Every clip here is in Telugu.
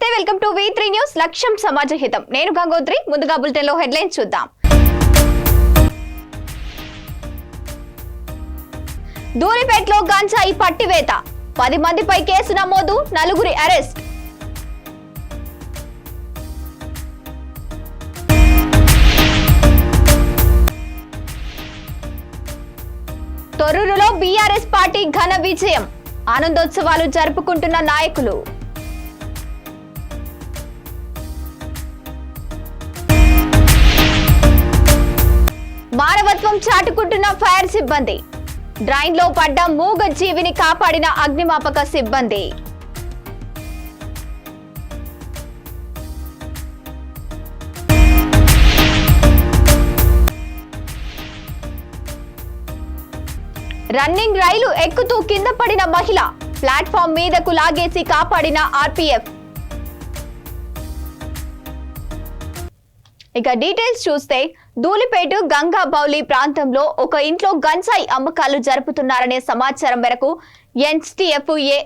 నమస్తే, వెల్కమ్ టు V3 న్యూస్. లక్ష్యం సమాజ హితం. నేను గంగోత్రి. ముందుగా బులెటిన్ లో హెడ్లైన్స్ చూద్దాం. దూలిపేటలో గంజాయి పట్టివేత, 10 మందిపై కేసు నమోదు, 4 అరెస్ట్. తొర్రూరులో బీఆర్ఎస్ పార్టీ ఘన విజయం, ఆనందోత్సవాలు జరుపుకుంటున్న నాయకులు. మానవత్వం చాటుకుంటున్న ఫైర్ సిబ్బంది, డ్రైన్ లో పడ్డ మూగ జీవిని కాపాడిన అగ్నిమాపక సిబ్బంది. రన్నింగ్ రైలు ఎక్కుతూ కింద పడిన మహిళ, ప్లాట్ఫామ్ మీదకు లాగేసి కాపాడిన ఆర్పీఎఫ్. ఇక డీటెయిల్స్ చూస్తే, దూలిపేట గంగాబౌలి ప్రాంతంలో ఒక ఇంట్లో గంజాయి అమ్మకాలు జరుపుతున్నారనే సమాచారం మేరకు ఎస్టీఎఫ్ఏ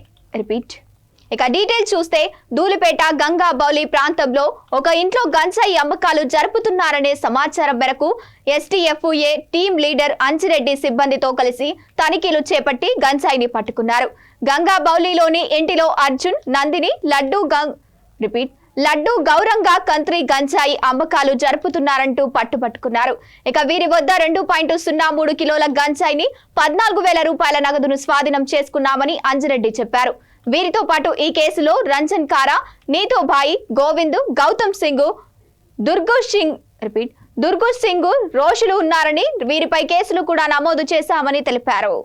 దూలిపేట గంగాబౌలి ప్రాంతంలో ఒక ఇంట్లో గంజాయి అమ్మకాలు జరుపుతున్నారనే సమాచారం మేరకు ఎస్టీఎఫ్ఏ టీమ్ లీడర్ అంజిరెడ్డి సిబ్బందితో కలిసి తనిఖీలు చేపట్టి గంజాయిని పట్టుకున్నారు. గంగాబౌలిలోని ఇంటిలో అర్జున్, నందిని, లడ్డు గౌరంగా కంత్రి గంజాయి అమ్మకాలు జరుపుతున్నారంటూ పట్టుబట్టుకున్నారు. ఇక వీరి వద్ద 2.03 కిలోల గంజాయిని, 14,000 రూపాయల నగదును స్వాధీనం చేసుకున్నామని అంజిరెడ్డి చెప్పారు. వీరితో పాటు ఈ కేసులో రంజన్ కారా, నీతోభాయి, గోవింద్, గౌతమ్ సింగ్, దుర్గు సింగ్ రోషులు ఉన్నారని, వీరిపై కేసులు కూడా నమోదు చేశామని తెలిపారు.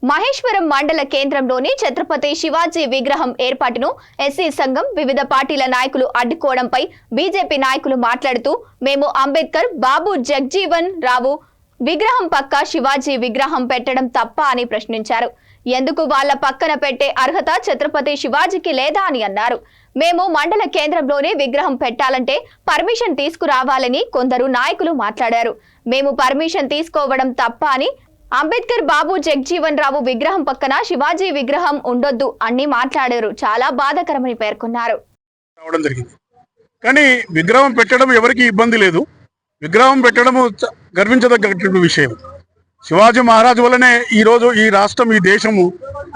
మహేశ్వరం మండల కేంద్రంలోని ఛత్రపతి శివాజీ విగ్రహం ఏర్పాటును ఎస్సీ సంఘం, వివిధ పార్టీల నాయకులు అడ్డుకోవడంపై బీజేపీ నాయకులు మాట్లాడుతూ, మేము అంబేద్కర్, బాబు జగ్జీవన్ రావు విగ్రహం పక్క శివాజీ విగ్రహం పెట్టడం తప్ప అని ప్రశ్నించారు. ఎందుకు వాళ్ల పక్కన పెట్టే అర్హత ఛత్రపతి శివాజీకి లేదా అని అన్నారు. మేము మండల కేంద్రంలోనే విగ్రహం పెట్టాలంటే పర్మిషన్ తీసుకురావాలని కొందరు నాయకులు మాట్లాడారు. మేము పర్మిషన్ తీసుకోవడం తప్ప అని, అంబేద్కర్, బాబు జగ్జీవన్ రావు విగ్రహం పక్కన శివాజీ విగ్రహం ఉండొద్దు అని మాట్లాడారు. చాలా బాధాకరమని పేర్కొన్నారు. కానీ విగ్రహం పెట్టడం ఎవరికి ఇబ్బంది లేదు. విగ్రహం పెట్టడం గర్వించదగ్గ విషయం. శివాజీ మహారాజు వల్లనే ఈరోజు ఈ రాష్ట్రం, ఈ దేశము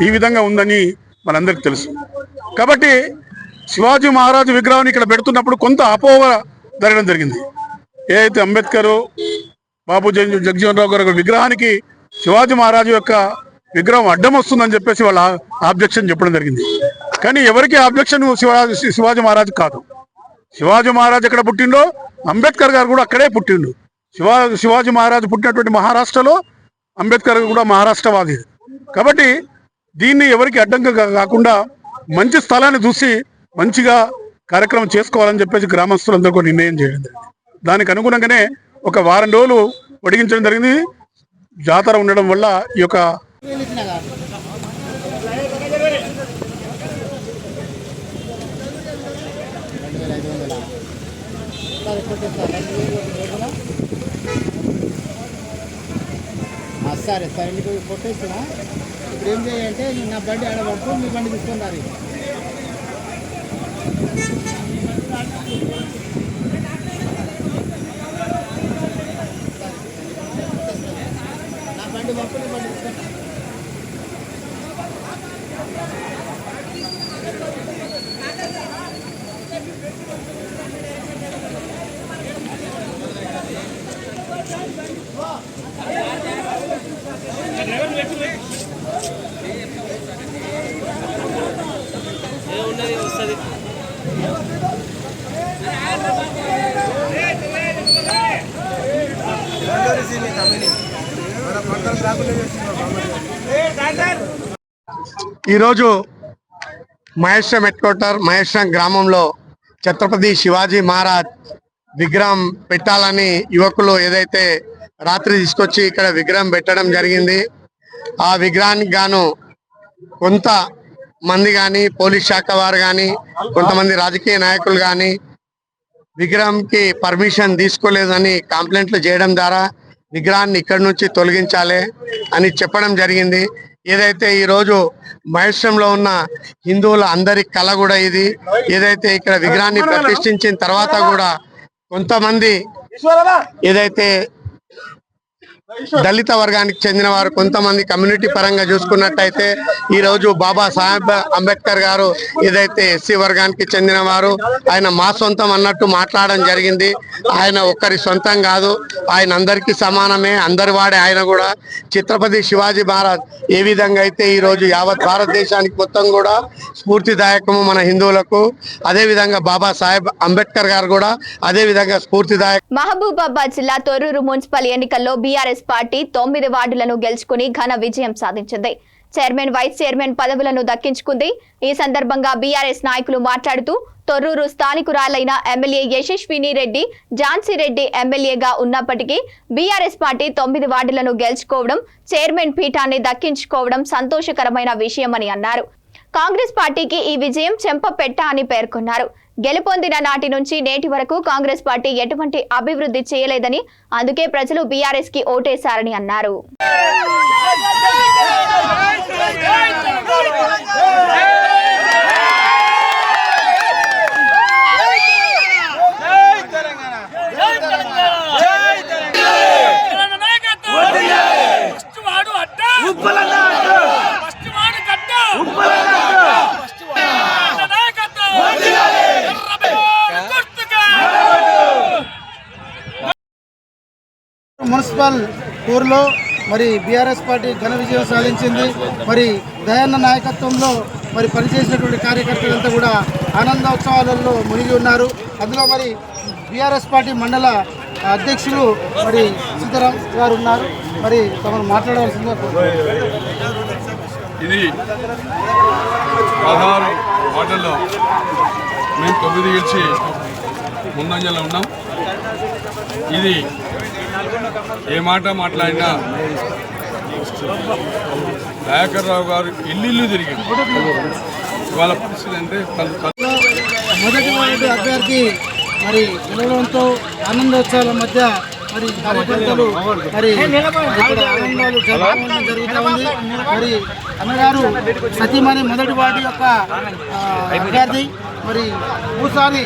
ఈ విధంగా ఉందని మనందరికి తెలుసు. కాబట్టి శివాజీ మహారాజు విగ్రహాన్ని ఇక్కడ పెడుతున్నప్పుడు కొంత అపోహ జరగడం జరిగింది. ఏదైతే అంబేద్కర్, బాబు జగజీవన్ రావు గారి విగ్రహానికి శివాజీ మహారాజు యొక్క విగ్రహం అడ్డం వస్తుందని చెప్పేసి వాళ్ళ ఆబ్జెక్షన్ చెప్పడం జరిగింది. కానీ ఎవరికి ఆబ్జెక్షన్ శివాజీ మహారాజు కాదు. శివాజీ మహారాజు ఎక్కడ పుట్టిండో అంబేద్కర్ గారు కూడా అక్కడే పుట్టిండు. శివాజీ మహారాజు పుట్టినటువంటి మహారాష్ట్రలో అంబేద్కర్ కూడా మహారాష్ట్రవాది. కాబట్టి దీన్ని ఎవరికి అడ్డంగా కాకుండా మంచి స్థలాన్ని చూసి మంచిగా కార్యక్రమం చేసుకోవాలని చెప్పేసి గ్రామస్తులందరూ కూడా నిర్ణయం చేయడం జరిగింది. దానికి అనుగుణంగానే ఒక వారం రోజులు పొడిగించడం జరిగింది. జాతర ఉండడం వల్ల ఈ యొక్క సరే సరే మీకు కొట్టేస్తున్నా. ఇప్పుడు ఏం చేయాలంటే నా బండి ఆడబడుతూ మీ బండి తీసుకున్నారు. నా బండి పట్టు, నీ బండి తీసుకుంటా. ఈరోజు మహేశ్వరం హెడ్ క్వార్టర్ మహేశ్వరం గ్రామంలో ఛత్రపతి శివాజీ మహారాజ్ విగ్రహం పెట్టాలని యువకులు ఏదైతే రాత్రి తీసుకొచ్చి ఇక్కడ విగ్రహం పెట్టడం జరిగింది. ఆ విగ్రహానికి గాను కొంత మంది కానీ పోలీస్ శాఖ వారు కానీ కొంతమంది రాజకీయ నాయకులు కానీ విగ్రహంకి పర్మిషన్ తీసుకోలేదని కంప్లైంట్లు చేయడం ద్వారా విగ్రహాన్ని ఇక్కడి నుంచి తొలగించాలి అని చెప్పడం జరిగింది. ఏదైతే ఈరోజు మహేశ్వరంలో ఉన్న హిందువుల అందరి కళ కూడా ఇది. ఏదైతే ఇక్కడ విగ్రహాన్ని ప్రతిష్ఠించిన తర్వాత కూడా కొంతమంది ఏదైతే దళిత వర్గానికి చెందిన వారు కొంతమంది కమ్యూనిటీ పరంగా చూసుకున్నట్టయితే ఈ రోజు బాబా సాహెబ్ అంబేద్కర్ గారు ఏదైతే ఎస్సీ వర్గానికి చెందిన వారు, ఆయన మా సొంతం అన్నట్టు మాట్లాడడం జరిగింది. ఆయన ఒక్కరి సొంతం కాదు, ఆయన అందరికీ సమానమే, అందరి వాడే. ఆయన కూడా ఛత్రపతి శివాజీ మహారాజ్ ఏ విధంగా అయితే ఈ రోజు యావత్ భారతదేశానికి మొత్తం కూడా స్ఫూర్తిదాయకము మన హిందువులకు, అదే విధంగా బాబా సాహెబ్ అంబేద్కర్ గారు కూడా అదే విధంగా స్ఫూర్తిదాయక. మహబూబాబాద్ జిల్లా తొర్రూరు మున్సిపల్ ఎన్నికల్లో బీఆర్ఎస్ పార్టీ 9 వార్డులను గెలుచుకుని ఘన విజయం సాధించింది. చైర్మన్, వైస్ చైర్మన్ పదవులను దక్కించుకుంది. ఈ సందర్భంగా బీఆర్ఎస్ నాయకులు మాట్లాడుతూ తొర్రూరు స్థానికురాలైన ఎమ్మెల్యే యశస్విని రెడ్డి ఝాన్సీ రెడ్డి ఎమ్మెల్యేగా ఉన్నప్పటికీ బీఆర్ఎస్ పార్టీ 9 వార్డులను గెలుచుకోవడం, చైర్మన్ పీఠాన్ని దక్కించుకోవడం సంతోషకరమైన విషయమని అన్నారు. కాంగ్రెస్ పార్టీకి ఈ విజయం చెంపపెట్ట అని పేర్కొన్నారు. గెలుపొందిన నాటి నుంచి నేటి వరకు కాంగ్రెస్ పార్టీ ఎటువంటి అభివృద్ధి చేయలేదని, అందుకే ప్రజలు బీఆర్ఎస్ కి ఓటేశారని అన్నారు. మున్సిపల్ టూర్లో మరి బీఆర్ఎస్ పార్టీ ఘన విజయం సాధించింది. మరి దయాన్న నాయకత్వంలో మరి పనిచేసినటువంటి కార్యకర్తలంతా కూడా ఆనందోత్సవాలలో మునిగి ఉన్నారు. అందులో మరి బీఆర్ఎస్ పార్టీ మండల అధ్యక్షులు మరి సీతారాం గారు ఉన్నారు. మరి తమను మాట్లాడవలసిందిగా ఇది 16 వార్డుల్లో మేము 9 గెలిచి ముందంజలో ఉన్నాం. ఇది ఏ మాట మాట్లాడినా దయాకర్ రావు గారు ఇల్లు తిరిగింది. వాళ్ళ పరిస్థితి అంటే మొదటి వార్డు అభ్యర్థి మరి గెలవడంతో ఆనందోత్సవాల మధ్య మరి కార్యకర్తలు మరి ఇక్కడ ఆనందాలు జరుపుకోవడం జరుగుతూ ఉంది. మరి అన్నగారు సతీమణి మొదటి వార్డు యొక్క అభ్యర్థి మరి భూసాని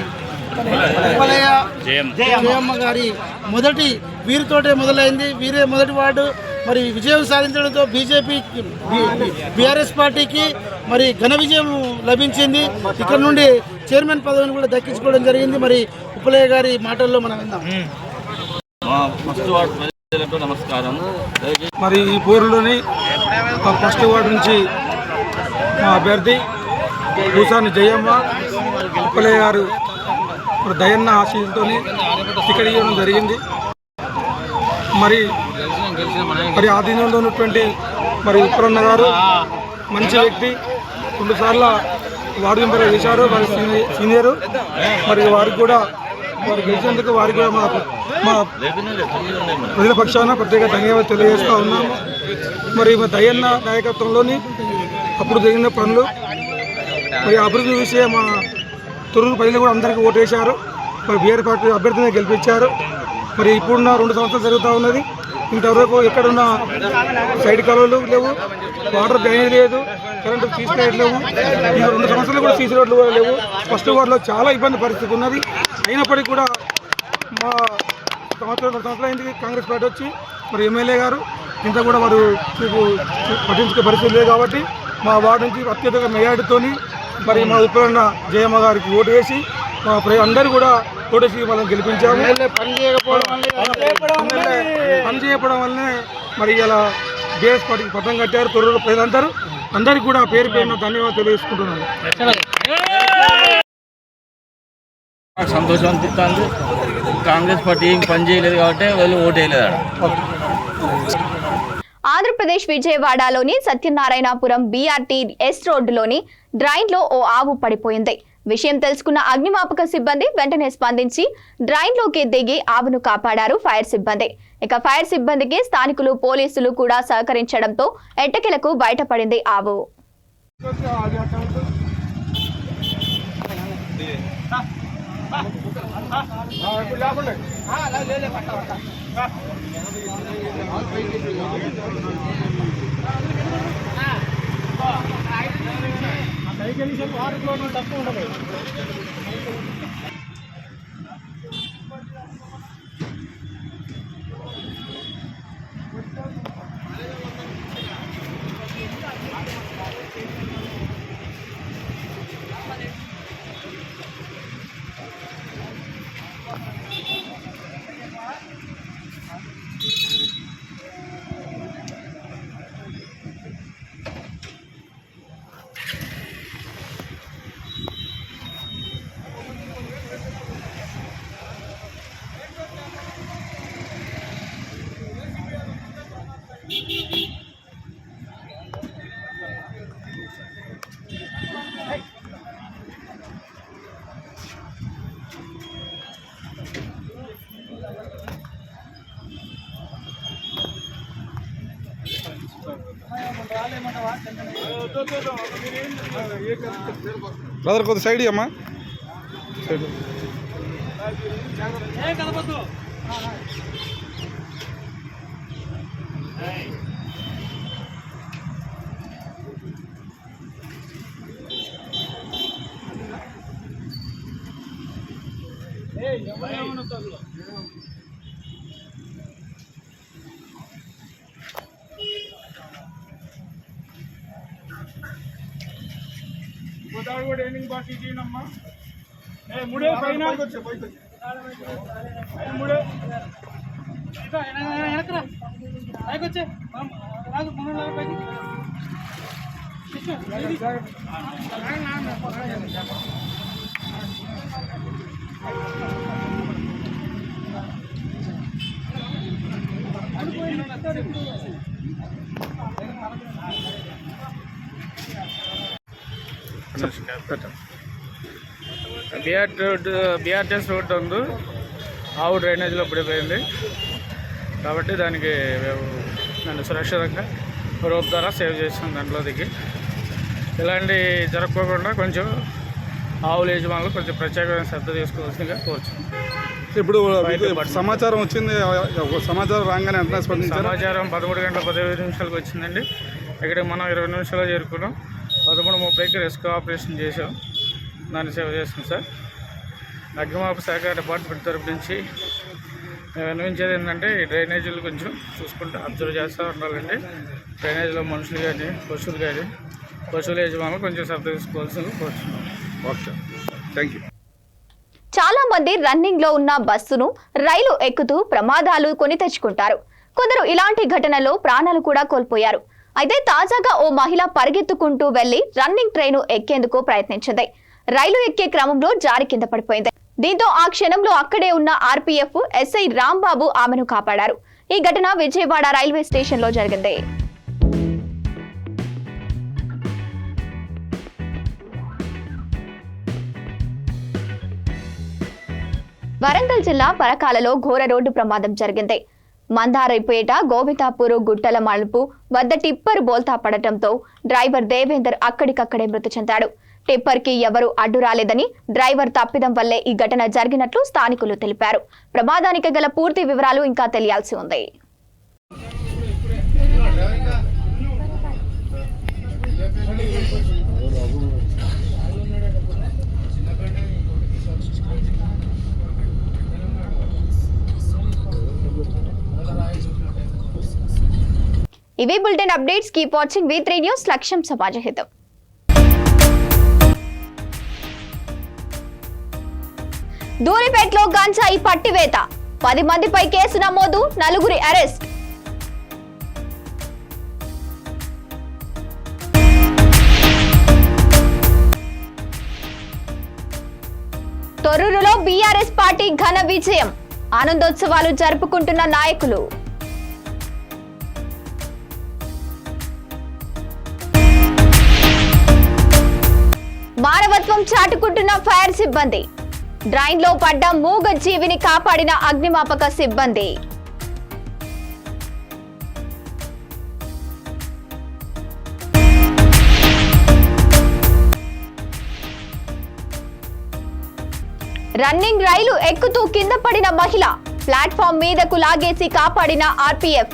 జయమ్మ గారి మొదటి వీరితోటే మొదలైంది. వీరే మొదటి వార్డు మరి విజయం సాధించడంతో బీఆర్ఎస్ పార్టీకి మరి ఘన విజయం లభించింది. ఇక్కడ నుండి చైర్మన్ పదవిని కూడా దక్కించుకోవడం జరిగింది. మరి ఉప్పలయ్య గారి మాటల్లో మనం విందాం. నమస్కారం. మరి ఈ పోరులోని ఫస్ట్ వార్డు నుంచి మా అభ్యర్థి భూసాని జయమ్మ, ఉప్పలయ్య గారు మరి దయన్న ఆశీస్సుతో టికెట్ ఇవ్వడం జరిగింది. మరి ఆధీనంలో ఉన్నటువంటి మరి ఉప్పలన్న గారు మంచి వ్యక్తి, 2 సార్లు వార్డు మెంబర్ చేశారు. వారి సీనియరు. మరి వారికి కూడా వారు గెలిచేందుకు వారికి కూడా మా ప్రజల పక్షాన ప్రత్యేక ధన్యవాదాలు తెలియజేస్తూ ఉన్నాము. మరి మా దయన్న నాయకత్వంలోని అప్పుడు జరిగిన పనులు మరి అభివృద్ధి విషయం మా తొర్రూరు ప్రజలు కూడా అందరికీ ఓటేశారు. మరి బీఆర్ పార్టీ అభ్యర్థిని గెలిపించారు. మరి ఇప్పుడున్న 2 సంవత్సరాలు జరుగుతూ ఉన్నది. ఇంతవరకు ఎక్కడున్న సైడ్ కాలువలు లేవు, వాటర్ డ్రైనేజ్ లేదు, కరెంటు సీసీ లైట్ లేవు. ఈ 2 సంవత్సరాలు కూడా సీసీ రోడ్లు కూడా లేవు. ఫస్ట్ వార్డులో చాలా ఇబ్బంది పరిస్థితి ఉన్నది. అయినప్పటికీ కూడా మా 2 సంవత్సరాలు అయింది కాంగ్రెస్ పార్టీ వచ్చి. మరి ఎమ్మెల్యే గారు ఇంత కూడా వారు పట్టించుకునే పరిస్థితి లేదు. కాబట్టి మా వార్డు నుంచి అత్యధిక మెజార్టీతో మరి మా ఉప్పలన్న జయమ్మ గారికి ఓటు వేసి మా అందరూ కూడా ఓటేసి వాళ్ళని గెలిపించాము. పని చేయకపోవడం వల్లనే మరి ఇలా బీఆర్ఎస్ పార్టీకి పట్టం కట్టారు తొర్రూరు ప్రజలందరూ. అందరికీ కూడా పేరు పేరున ధన్యవాదాలు తెలియజేసుకుంటున్నాను. సంతోషం అనిపిస్తుంది. కాంగ్రెస్ పార్టీ ఏం పని చేయలేదు కాబట్టి వాళ్ళు ఓటు వేయలేదు. ఆంధ్రప్రదేశ్ విజయవాడలోని సత్యనారాయణపురం బీఆర్టీ ఎస్ రోడ్డులోని డ్రైన్లో ఓ ఆవు పడిపోయింది. విషయం తెలుసుకున్న అగ్నిమాపక సిబ్బంది వెంటనే స్పందించి డ్రైన్లోకి దిగి ఆవును కాపాడారు ఫైర్ సిబ్బంది. ఇక ఫైర్ సిబ్బందికి స్థానికులు పోలీసులు కూడా సహకరించడంతో ఎట్టకేలకు బయటపడింది ఆవు. బ్రదర్ కొద్ది సైడ్ అమ్మా సైడ్ బిఆర్టీఎస్ రోడ్డు ఉంది, ఆవు డ్రైనేజ్లో పడిపోయింది కాబట్టి దానికి నన్ను సురక్షితంగా రోప్ ద్వారా సేవ్ చేసాం. దాంట్లో దిగి ఇలాంటి జరగకుండా కొంచెం ఆవుల యజమానులు కొంచెం ప్రత్యేకమైన శ్రద్ధ తీసుకోవాల్సిందిగా కోరుచున్నాం. ఇప్పుడు సమాచారం వచ్చింది, సమాచారం రాగానే వెంటనే స్పందించారు. సమాచారం 13:15 వచ్చిందండి. ఇక్కడికి మనం 20 నిమిషాల్లో చేరుకున్నాం. 13:30కి రెస్క్యూ ఆపరేషన్ చేసాం, దాన్ని సేవ చేస్తాం సార్. అగ్నిమాపక శాఖ డిపార్ట్మెంట్ తరపు నుంచి వినియోగించేది ఏంటంటే ఈ డ్రైనేజీలు కొంచెం చూసుకుంటూ అబ్జర్వ్ చేస్తూ ఉండాలండి. డ్రైనేజీలో మనుషులు కానీ పశువులు కానీ పశువుల యజమానులు కొంచెం శ్రద్ధ తీసుకోవాల్సింది కోరుతున్నాం. Okay, thank you. చాలా మంది రన్నింగ్ లో ఉన్న బస్సును రైలు ఎక్కుతూ ప్రమాదాలు కొని తెచ్చుకుంటారు. కొందరు ఇలాంటి ఘటనలో ప్రాణాలు కూడా కోల్పోయారు. అయితే తాజాగా ఓ మహిళ పరిగెత్తుకుంటూ వెళ్లి రన్నింగ్ ట్రైన్ ఎక్కేందుకు ప్రయత్నించింది. రైలు ఎక్కే క్రమంలో జారి కింద పడిపోయింది. దీంతో ఆ క్షణంలో అక్కడే ఉన్న ఆర్పీఎఫ్ ఎస్ఐ రాంబాబు ఆమెను కాపాడారు. ఈ ఘటన విజయవాడ రైల్వే స్టేషన్ లో జరిగింది. వరంగల్ జిల్లా పరకాలలో ఘోర రోడ్డు ప్రమాదం జరిగింది. మందారైపేట గోవితాపూర్ గుట్టల మలుపు వద్ద టిప్పర్ బోల్తా పడటంతో డ్రైవర్ దేవేందర్ అక్కడికక్కడే మృతి చెందాడు. టిప్పర్ కి ఎవరూ అడ్డు రాలేదని, డ్రైవర్ తప్పిదం వల్లే ఈ ఘటన జరిగినట్లు స్థానికులు తెలిపారు. ప్రమాదానికి గల పూర్తి వివరాలు ఇంకా తెలియాల్సి ఉంది. ఇవి bulletin updates. Keep watching V3 news. లక్ష్యం సమాజహితం. దూరిపేటలో గంజాయి పట్టివేత, 10 మందిపై కేసు నమోదు, 4 అరెస్ట్. తొర్రూరులో బీఆర్ఎస్ పార్టీ ఘన విజయం, ఆనందోత్సవాలు జరుపుకుంటున్న నాయకులు. మానవత్వం ధైర్యం చాటుకుంటున్న ఫైర్ సిబ్బంది. డ్రైన్లో పడ్డ మూగ జీవిని కాపాడిన అగ్నిమాపక సిబ్బంది. రన్నింగ్ రైలు ఎక్కుతూ కింద పడిన మహిళ. ప్లాట్ఫామ్ మీదకు లాగేసి కాపాడిన ఆర్పీఎఫ్.